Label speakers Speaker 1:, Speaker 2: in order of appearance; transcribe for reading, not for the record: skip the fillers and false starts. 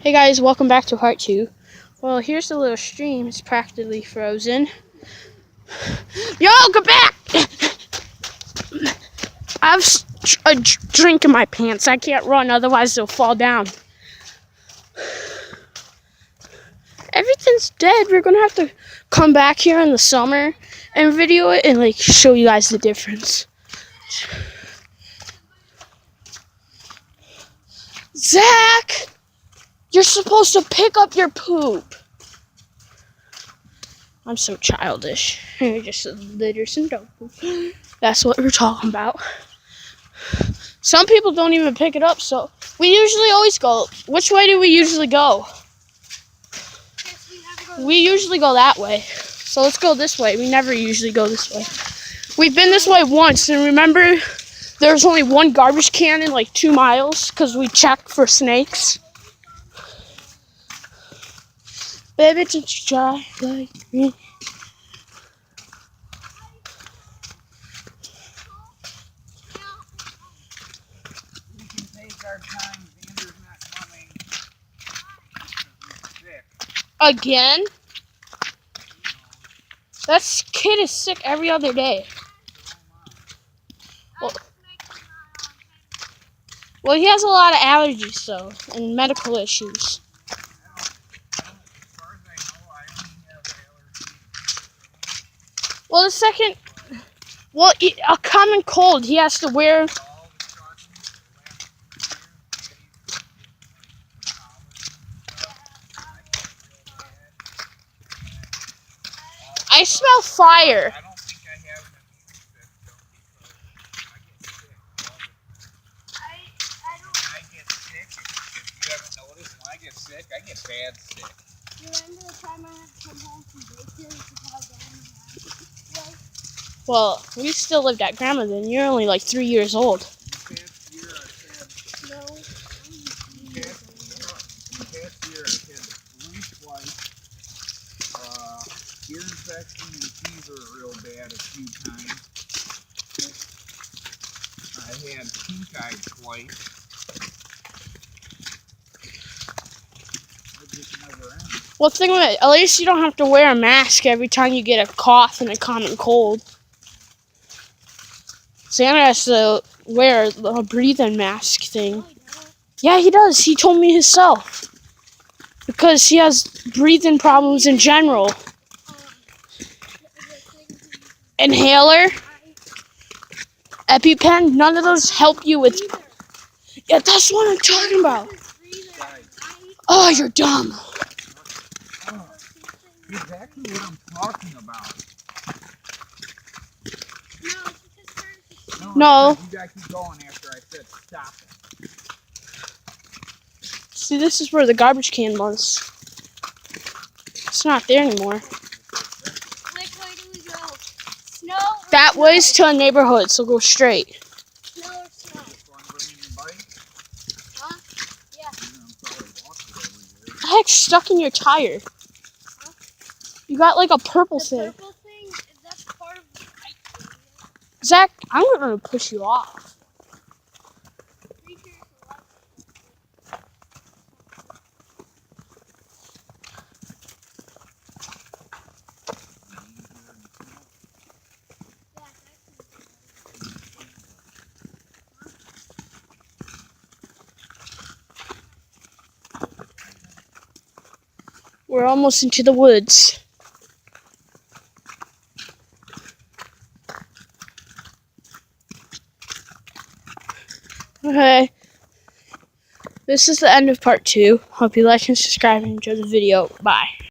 Speaker 1: Hey guys, welcome back to part 2. Well, here's the little stream. It's practically frozen. Yo, get back! I have a drink in my pants. I can't run, otherwise they'll fall down. Everything's dead. We're gonna have to come back here in the summer and video it and show you guys the difference. Zach! You're supposed to pick up your poop. I'm so childish. You're just litter some dog poop. That's what we're talking about. Some people don't even pick it up, so we usually always go. Which way do we usually go? We usually go that way. So let's go this way. We never usually go this way. We've been this way once, and remember, there's only one garbage can in 2 miles because we checked for snakes. Baby, don't you try like me.
Speaker 2: We can take our time. Xander's not coming. He's sick.
Speaker 1: Again? That kid is sick every other day. Well, he has a lot of allergies, though, and medical issues. Well, a common cold, he has to wear. I smell fire.
Speaker 2: I don't think I have an immune system because I get sick. If you haven't noticed, when I get sick, I get bad sick.
Speaker 3: You remember the time I had to come home from daycare because how bad my eye was?
Speaker 1: Well, we still lived at Grandma then. You're only 3 years old.
Speaker 2: The past year I've had
Speaker 3: No.
Speaker 2: the past year I've had the flu twice. Ear infection and fever real bad a few times. I had pink eye twice. It just never ends.
Speaker 1: Well, think of it. At least you don't have to wear a mask every time you get a cough and a common cold. Santa has to wear a breathing mask thing. Yeah, he does. He told me himself. Because he has breathing problems in general. Inhaler, EpiPen, none of those help you with. Yeah, that's what I'm talking about. Oh, you're dumb.
Speaker 2: Oh, exactly what I'm talking about.
Speaker 1: No.
Speaker 2: You gotta keep going after I said stop it.
Speaker 1: See, this is where the garbage can was. It's not there anymore.
Speaker 3: Which way do we go? Snow?
Speaker 1: That way's to a neighborhood, so go straight.
Speaker 3: Snow or snow?
Speaker 2: Want to bring your bike?
Speaker 3: Huh? Yeah.
Speaker 2: I'm probably walking over here.
Speaker 1: The heck's stuck in your tire?
Speaker 3: Huh?
Speaker 1: You got a purple
Speaker 3: The
Speaker 1: thing.
Speaker 3: purple thing, that's part of the bike.
Speaker 1: Zach, I'm gonna push you off. We're almost into the woods. Okay. This is the end of part 2. Hope you like and subscribe and enjoy the video. Bye.